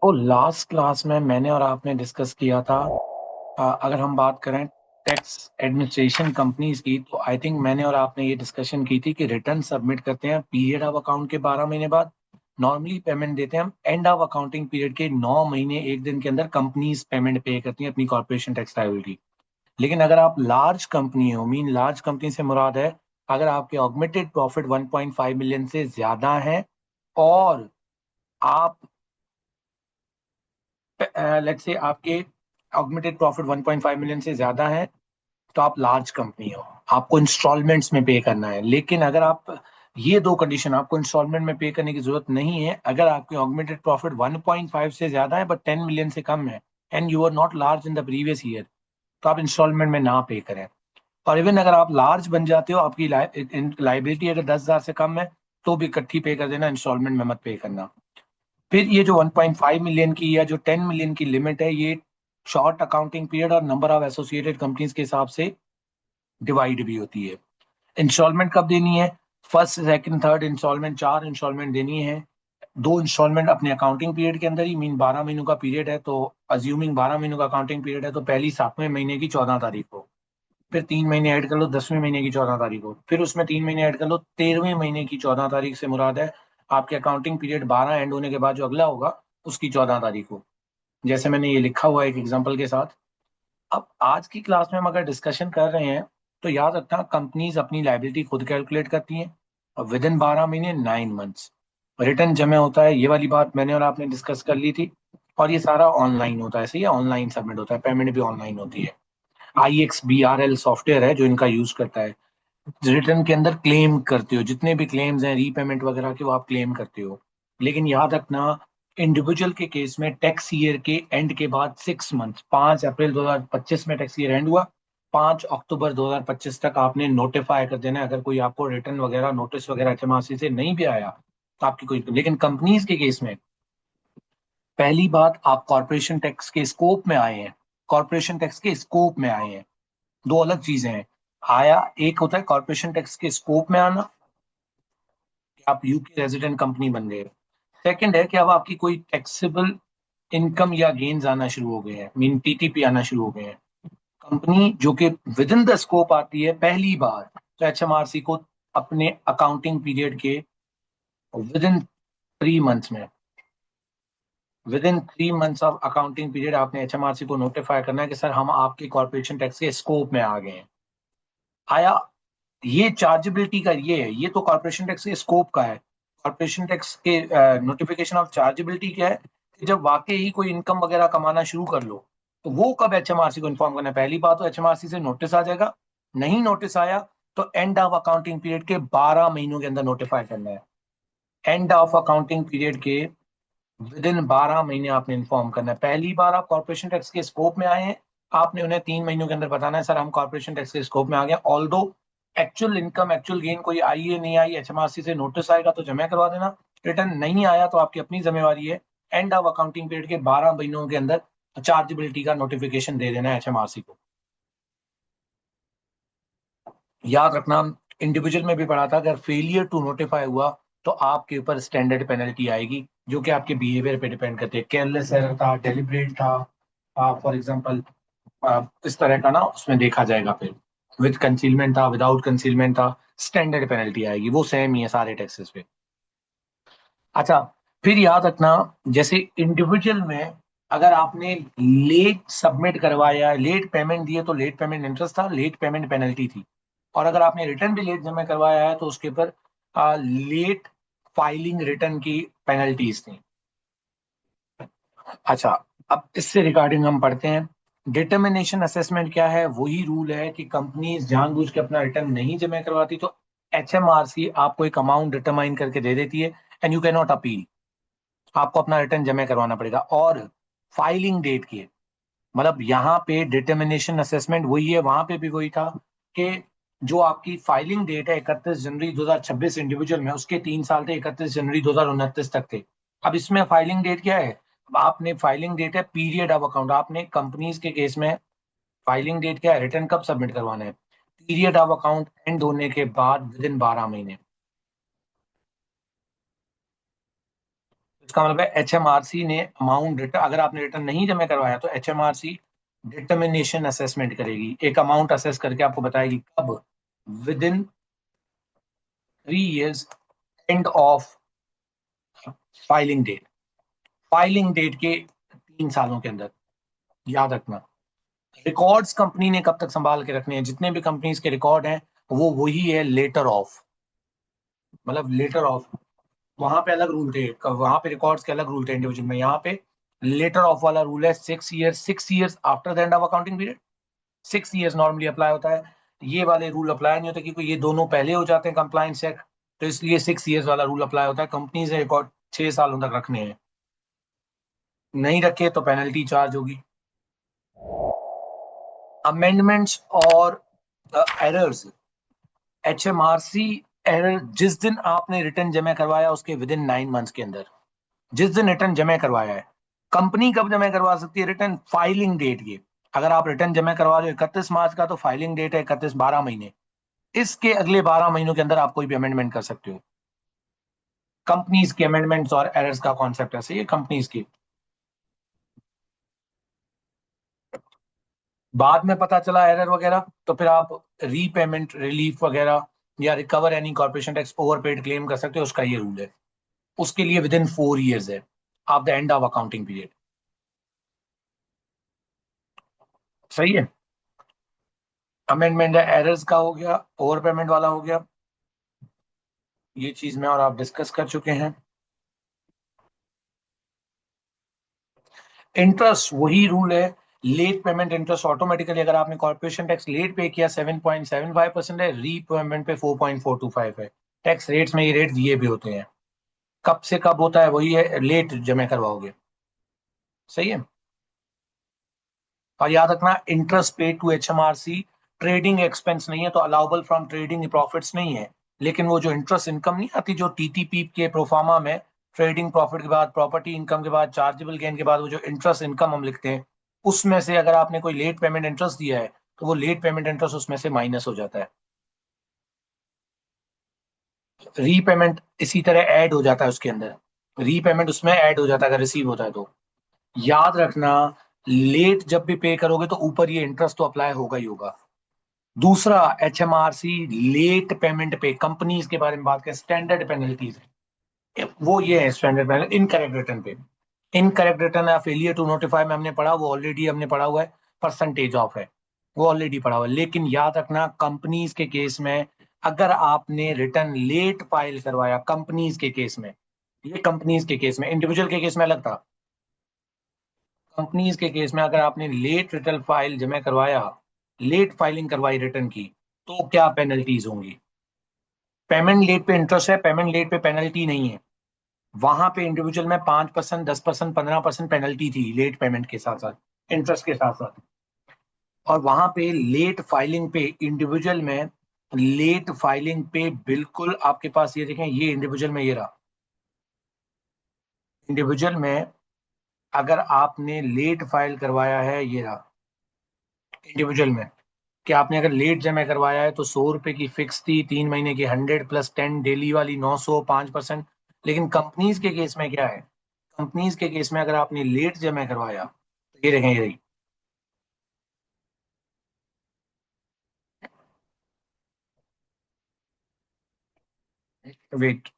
वो last class में मैंने और आपने डिस्कस किया था। अगर हम बात करें टैक्स एडमिनिस्ट्रेशन कंपनीज की, तो आई थिंक मैंने और आपने ये डिस्कशन की थी कि रिटर्न सबमिट करते हैं पीरियड ऑफ अकाउंट के 12 महीने बाद। नॉर्मली पेमेंट देते हैं हम एंड ऑफ अकाउंटिंग पीरियड के 9 महीने 1 दिन के अंदर कंपनीज पेमेंट पे करती हैं अपनी कॉर्पोरेशन टैक्स लायबिलिटी। लेकिन अगर आप लार्ज कंपनी हो, मीन लार्ज कंपनी से मुराद है अगर आपके ऑगमेंटेड प्रॉफिट 1.5 मिलियन से ज्यादा है और आप लेट्स से आपके ऑगमेंटेड प्रॉफिट 1.5 मिलियन से ज्यादा है, तो आप लार्ज कंपनी हो, आपको इंस्टॉलमेंट्स में पे करना है। लेकिन अगर आप ये दो कंडीशन, आपको इंस्टॉलमेंट में पे करने की जरूरत नहीं है अगर आपके ऑगमेंटेड प्रॉफिट 1.5 से ज्यादा है बट 10 मिलियन से कम है and you are not large in the previous year, तो आप इंस्टॉलमेंट में ना पे करें। और इवन अगर आप लार्ज बन जाते हो, आपकी लाइबिलिटी अगर 10,000 से कम है, तो भी इकट्ठी पे कर देना, इंस्टॉलमेंट में मत पे करना। फिर ये जो 1.5 मिलियन की या जो 10 मिलियन की लिमिट है, ये शॉर्ट अकाउंटिंग पीरियड और नंबर ऑफ एसोसिएटेड कंपनीज के हिसाब से डिवाइड भी होती है। इंस्टॉलमेंट कब देनी है? First second third instalment, 4 instalment देनी है। 2 इंस्टॉलमेंट अपने अकाउंटिंग पीरियड के अंदर ही, मीन 12 महीनों का पीरियड है तो अज्यूमिंग 12 महीनों का अकाउंटिंग पीरियड है तो पहली 7वें महीने की 14 तारीख को, फिर 3 महीने ऐड कर लो 10वें महीने की 14 तारीख को, फिर उसमें 3 महीने ऐड कर लो 13वें महीने की 14 तारीख से मुराद है आपके अकाउंटिंग पीरियड 12 एंड होने के बाद जो अगला होगा उसकी 14 तारीख को, जैसे मैंने ये लिखा हुआ है एक एग्जाम्पल के साथ। अब आज की क्लास में हम अगर डिस्कशन कर रहे हैं तो याद रखना कंपनीज अपनी लाइबिलिटी खुद कैलकुलेट करती हैं और विद इन 12 महीने 9 मंथ्स रिटर्न जमा होता है। ये वाली बात मैंने और आपने डिस्कस कर ली थी। और ये सारा ऑनलाइन होता है, सही है, ऑनलाइन सबमिट होता है, पेमेंट भी ऑनलाइन होती है। IXBRL सॉफ्टवेयर है जो इनका यूज करता है। रिटर्न के अंदर क्लेम करते हो, जितने भी क्लेम्स हैं रीपेमेंट वगैरह के, वो आप क्लेम करते हो। लेकिन याद रखना इंडिविजुअल के केस में टैक्स ईयर के एंड के बाद 6 मंथ, 5 अप्रैल 2025 में टैक्स ईयर एंड हुआ, 5 अक्टूबर 2025 तक आपने नोटिफाई कर देना है। अगर कोई आपको रिटर्न वगैरह नोटिस वगैरह HMRC से नहीं भी आया तो आपकी कोई, लेकिन कंपनीज के केस में पहली बात, आप कॉर्पोरेशन टैक्स के स्कोप में आए हैं। कॉर्पोरेशन टैक्स के स्कोप में आए हैं, दो अलग चीजें हैं। आया, एक होता है कॉर्पोरेशन टैक्स के स्कोप में आना कि आप यूके रेजिडेंट कंपनी बन गए। सेकंड है कि अब आपकी कोई टैक्सेबल इनकम या गेन्स आना शुरू हो गए हैं, मीन TTP आना शुरू हो गए हैं। कंपनी जो कि विद इन द स्कोप आती है पहली बार, तो HMRC को अपने अकाउंटिंग पीरियड के विद इन 3 मंथ्स में, with in 3 months of accounting period आपने HMRC को नोटिफाई करना है कि सर हम आपके कॉर्पोरेशन टैक्स के स्कोप में आ गए हैं। आया, ये चार्जेबिलिटी का ये है, ये तो कॉर्पोरेशन टैक्स के स्कोप का है। कॉर्पोरेशन टैक्स के नोटिफिकेशन ऑफ चार्जेबिलिटी क्या है कि जब वाकई ही कोई इनकम वगैरह कमाना शुरू कर लो, तो वो कब HMRC को इन्फॉर्म करना है? पहली बात तो HMRC से नोटिस आ जाएगा, नहीं नोटिस आया तो एंड ऑफ अकाउंटिंग पीरियड के 12 महीनों के अंदर नोटिफाई करना है। एंड ऑफ अकाउंटिंग पीरियड के विद इन 12 महीने आपने इन्फॉर्म करना है। पहली बार आप कॉर्पोरेशन टैक्स के स्कोप में आए हैं, आपने उन्हें 3 महीनों के अंदर बताना है सर हम कॉर्पोरेशन टैक्स के स्कोप में आ गए। ऑल दो एक्चुअल इनकम एक्चुअल गेन कोई आई है नहीं आई, HMRC से नोटिस आएगा तो जमा करवा देना, रिटर्न नहीं आया तो आपकी अपनी जिम्मेवारी है एंड ऑफ अकाउंटिंग पीरियड के 12 महीनों के अंदर चार्जेबिलिटी का नोटिफिकेशन दे देना है HMRC को। याद रखना, इंडिविजुअल में भी पढ़ा था, अगर फेलियर टू नोटिफाई हुआ तो आपके ऊपर स्टैंडर्ड पेनल्टी आएगी जो कि आपके बिहेवियर पे डिपेंड करती है। केयरलेस एरर था, डेलिब्रेट था, फॉर एग्जांपल इस तरह का ना उसमें देखा जाएगा। फिर विद कंसीलमेंट था, विदाउट कंसीलमेंट था, स्टैंडर्ड पेनल्टी आएगी, वो सेम ही है सारे टैक्सेस पे। अच्छा, फिर याद रखना, जैसे इंडिविजुअल में अगर आपने लेट सबमिट करवाया, लेट पेमेंट दिए, तो लेट पेमेंट इंटरेस्ट था, लेट पेमेंट पेनल्टी थी। और अगर आपने रिटर्न भी लेट जमा करवाया है तो उसके ऊपर लेट फाइलिंग रिटर्न की पेनल्टीज थी। अच्छा, अब इससे रिगार्डिंग हम पढ़ते हैं डिटर्मिनेशन असेसमेंट क्या है। वही रूल है कि कंपनी जानबूझ के अपना रिटर्न नहीं जमा करवाती तो HMRC आपको एक अमाउंट डिटरमाइन करके दे देती है and you can not appeal, आपको अपना रिटर्न जमा करवाना पड़ेगा। और फाइलिंग डेट की, मतलब यहाँ पे डिटर्मिनेशन असेसमेंट वही है, वहां पे भी वही था कि जो आपकी फाइलिंग डेट है 31 जनवरी 2026 इंडिविजुअल में, उसके 3 साल थे 31 जनवरी 2029 तक थे। अब इसमें फाइलिंग डेट क्या है? अब आपने फाइलिंग डेट है पीरियड ऑफ अकाउंट, आपने कंपनीज के केस में फाइलिंग डेट क्या है? रिटर्न कब सबमिट करवाना है? पीरियड ऑफ अकाउंट एंड होने के बाद विद इन 12 महीने। उसका मतलब है HMRC ने अमाउंट रिटर्न, अगर आपने रिटर्न नहीं जमा करवाया तो HMRC डिटर्मिनेशन असेसमेंट करेगी, एक अमाउंट असेस करके आपको बताएगी कब, within 3 years end of filing date, filing date के 3 सालों के अंदर। याद रखना, रिकॉर्ड्स कंपनी ने कब तक संभाल के रखने हैं, जितने भी कंपनीज के रिकॉर्ड हैं वो वही है लेटर ऑफ, मतलब लेटर ऑफ। वहां पे अलग रूल थे, वहां पे रिकॉर्ड्स के अलग रूल थे इंडिविजुअल में, यहाँ पे लेटर ऑफ वाला रूल है 6 years, 6 years after the end of accounting period, 6 years normally apply होता है। ये वाले रूल अप्लाई नहीं होते क्योंकि ये दोनों पहले हो जाते हैं कंप्लायंस चेक, तो इसलिए 6 years वाला रूल अप्लाई होता है। कंपनीज ने रिकॉर्ड 6 सालों तक रखने हैं, नहीं रखे तो पेनल्टी चार्ज होगी। अमेंडमेंट्स और एरर्स, HMRC एरर जिस दिन आपने रिटर्न जमा करवाया उसके विद इन 9 months के अंदर, जिस दिन रिटर्न जमा करवाया है, कंपनी कब जमा करवा सकती है रिटर्न, फाइलिंग डेट की। अगर आप रिटर्न जमा करवा रहे हो 31 मार्च का, तो फाइलिंग डेट है 31, 12 महीने, इसके अगले 12 महीनों के अंदर आप कोई भी अमेंडमेंट कर सकते हो। कंपनीज के अमेंडमेंट्स और एरर्स का कॉन्सेप्ट ऐसे ही है कंपनीज की। बाद में पता चला एरर वगैरह, तो फिर आप रीपेमेंट रिलीफ वगैरह या recover any corporation tax overpaid claim कर सकते हो, उसका ये रूल है। उसके लिए विद इन 4 years है, of the end of accounting period. सही है, अमेंडमेंट एरर्स का हो गया, ओवर पेमेंट वाला हो गया, ये चीज में और आप डिस्कस कर चुके हैं। इंटरेस्ट वही रूल है, लेट पेमेंट इंटरेस्ट ऑटोमेटिकली, अगर आपने कॉर्पोरेशन टैक्स लेट पे किया 7.75% है, रीपेमेंट पे 4.425 है। टैक्स रेट्स में ये रेट दिए भी होते हैं, कब से कब होता है वही है, लेट जमा करवाओगे। सही है। और याद रखना, interest paid to HMRC trading expense नहीं है, तो अलाउबल फ्रॉम ट्रेडिंग प्रॉफिट्स नहीं है। लेकिन वो जो इंटरेस्ट इनकम नहीं आती जो TTP के प्रोफार्मा में, ट्रेडिंग प्रॉफिट के बाद, प्रॉपर्टी इनकम के बाद, चार्जेबल गेन के बाद, वो जो इंटरेस्ट इनकम हम लिखते हैं, उसमें से अगर आपने कोई लेट पेमेंट इंटरेस्ट दिया है तो वो लेट पेमेंट इंटरेस्ट उसमें से माइनस हो जाता है। रीपेमेंट इसी तरह ऐड हो जाता है उसके अंदर, रीपेमेंट उसमें ऐड हो जाता है अगर रिसीव होता है तो। याद रखना, लेट जब भी पे करोगे तो ऊपर ये इंटरेस्ट तो अप्लाई होगा ही होगा। दूसरा, HMRC लेट पेमेंट पे कंपनीज के बारे में बात करें, स्टैंडर्ड पेनल्टीज है, वो ये है स्टैंडर्ड पेनल्टी इनकरेक्ट रिटर्न पे। इनकरेक्ट रिटर्न या फेलियर टू नोटिफाई में हमने पढ़ा, वो ऑलरेडी हमने पढ़ा हुआ है, परसेंटेज ऑफ है, वो ऑलरेडी पढ़ा हुआ है। लेकिन याद रखना, कंपनीज के केस में अगर आपने रिटर्न लेट फाइल करवाया, कंपनीज के केस में, ये कंपनीज के केस में, इंडिविजुअल के केस में अलग था। कंपनीज के केस में अगर आपने लेट रिटर्न फाइल जमा करवाया, लेट फाइलिंग करवाई रिटर्न की, तो क्या पेनल्टीज होंगी। पेमेंट लेट पे इंटरेस्ट है, पेमेंट लेट पे पेनल्टी नहीं है। वहां पे इंडिविजुअल में 5%, 10%, 15% पेनल्टी थी लेट पेमेंट के साथ साथ, इंटरेस्ट के साथ साथ। और वहां पे लेट फाइलिंग पे, इंडिविजुअल में लेट फाइलिंग पे बिल्कुल आपके पास, ये देखें, ये इंडिविजुअल में ये रहा, इंडिविजुअल में अगर आपने लेट फाइल करवाया है, ये रहा इंडिविजुअल में, कि आपने अगर लेट जमा करवाया है तो 100 रुपए की फिक्स थी, 3 महीने की 100 प्लस 10 डेली वाली 900, 5%। लेकिन कंपनीज के केस में क्या है, कंपनीज के केस में अगर आपने लेट जमा करवाया तो ये देखें, ये रही, वेट,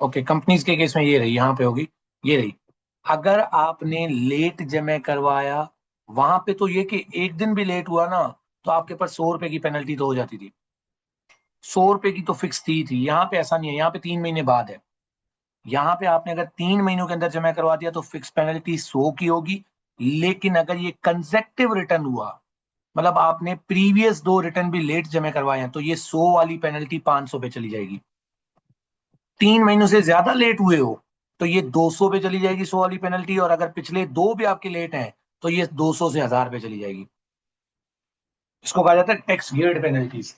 ओके, कंपनीज के केस में ये रही, यहाँ पे होगी, ये रही। अगर आपने लेट जमा करवाया, वहां पे तो ये कि एक दिन भी लेट हुआ ना, तो आपके पास 100 रुपए की पेनल्टी तो हो जाती थी, 100 रुपए की तो फिक्स थी। यहाँ पे ऐसा नहीं है, यहाँ पे 3 महीने बाद है। यहाँ पे आपने अगर 3 महीनों के अंदर जमा करवा दिया तो फिक्स पेनल्टी 100 की होगी। लेकिन अगर ये कंसेक्टिव रिटर्न हुआ, मतलब आपने प्रीवियस 2 रिटर्न भी लेट जमा करवाए हैं, तो ये 100 वाली पेनल्टी 500 पे चली जाएगी। 3 महीनों से ज्यादा लेट हुए हो तो ये 200 पे चली जाएगी 100 वाली पेनल्टी, और अगर पिछले 2 भी आपके लेट हैं तो ये 200 से 1000 पे चली जाएगी। इसको कहा जाता है टैक्स गियर्ड पेनल्टीज।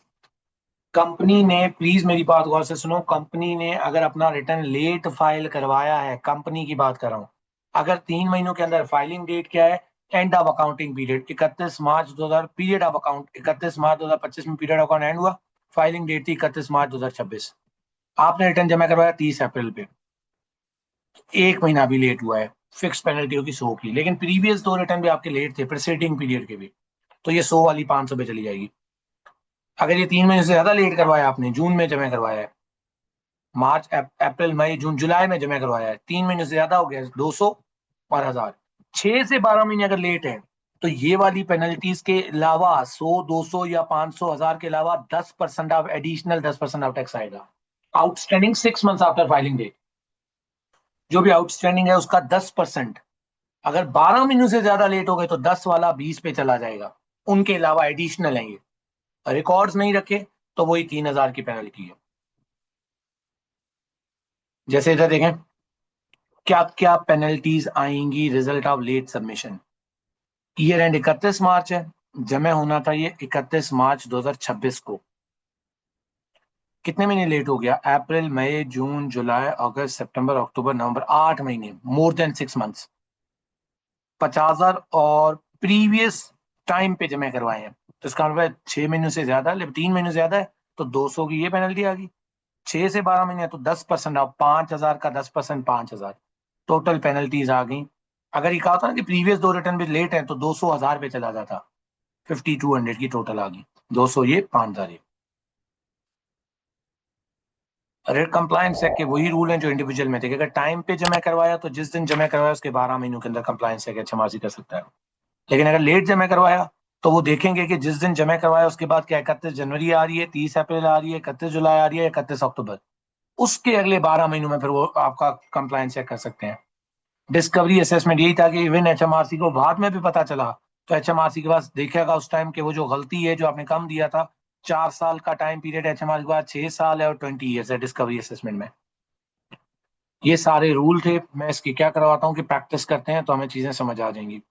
कंपनी ने, प्लीज मेरी बात गौर से सुनो, कंपनी ने अगर अपना रिटर्न लेट फाइल करवाया है, कंपनी की बात कर रहा हूं, अगर 3 महीनों के अंदर, फाइलिंग डेट क्या है, end of accounting period 31 March 2000, period of account 31 मार्च 2025 में पीरियड अकाउंट एंड हुआ, फाइलिंग डेट थी 31 मार्च 2026, आपने रिटर्न जमा करवाया 30 अप्रैल पे, एक महीना भी लेट हुआ है, फिक्स पेनल्टी होगी 100 की। लेकिन प्रीवियस 2 रिटर्न भी आपके लेट थे प्रीसीडिंग पीरियड के भी, तो ये 100 वाली 500 पे चली जाएगी। अगर ये 3 महीने से ज्यादा लेट करवाया आपने, जून में जमा करवाया है, मार्च अप्रैल मई जून जुलाई में जमा करवाया है, 3 महीने से ज्यादा हो गया, 200 और 1000, 6 से 12 महीने अगर लेट है, तो ये वाली पेनल्टीज के अलावा 100, 200 या 500, 1000 के अलावा 10% ऑफ एडिशनल 10% ऑफ टैक्स आएगा। Outstanding 6 months after filing date, जो भी आउटस्टैंडिंग है उसका 10%। अगर 12 महीनों से ज्यादा लेट हो गए तो 10 वाला 20 पे चला जाएगा, उनके अलावा एडिशनल है ये। रिकॉर्ड्स नहीं रखे तो वही 3000 की पेनल्टी है। जैसे इधर देखें क्या क्या पेनल्टीज आएंगी result of late submission. Year end 31 March है, जमा होना था ये 31 मार्च 2026 को, कितने महीने लेट हो गया, अप्रैल मई जून जुलाई अगस्त सितंबर अक्टूबर नवंबर, 8 महीने, मोर देन 6 मंथ्स। 50,000 और प्रीवियस टाइम पे जमा करवाए हैं, तो इसका मतलब 6 महीनों से ज्यादा, लेकिन 3 महीने से ज्यादा है तो 200 की ये पेनल्टी आ गई। 6 से 12 महीने तो 10% ऑफ 5,000 का 10%, 5,000 टोटल पेनल्टीज आ गई। अगर ये कहा था ना कि प्रीवियस 2 रिटर्न भी लेट है तो 200 1000 पे चला जाता, 5200 की टोटल आ गई, 200 ये 5000 ये। रेट कंप्लायंस एक्ट के वही रूल हैं जो इंडिविजुअल में थे कि अगर टाइम पे जमा करवाया तो जिस दिन जमा करवाया उसके 12 महीनों के अंदर कंप्लायंस एक्ट HMRC कर सकता है। लेकिन अगर लेट जमा करवाया तो वो देखेंगे कि जिस दिन जमा करवाया उसके बाद क्या 31 जनवरी आ रही है, 30 अप्रैल आ रही है, 31 जुलाई आ रही है, 31 अक्टूबर, उसके अगले 12 महीनों में फिर वो आपका कंप्लायंस चेक कर सकते हैं। डिस्कवरी असेसमेंट यही था कि इवन HMRC को बाद में भी पता चला तो HMRC के पास देखेगा उस टाइम के वो जो गलती है जो आपने कम दिया था, 4 साल का टाइम पीरियड HMRC के बाद 6 साल है और 20 ईयर्स है डिस्कवरी असेसमेंट में। ये सारे रूल थे, मैं इसकी क्या करवाता हूँ कि प्रैक्टिस करते हैं तो हमें चीजें समझ आ जाएंगी।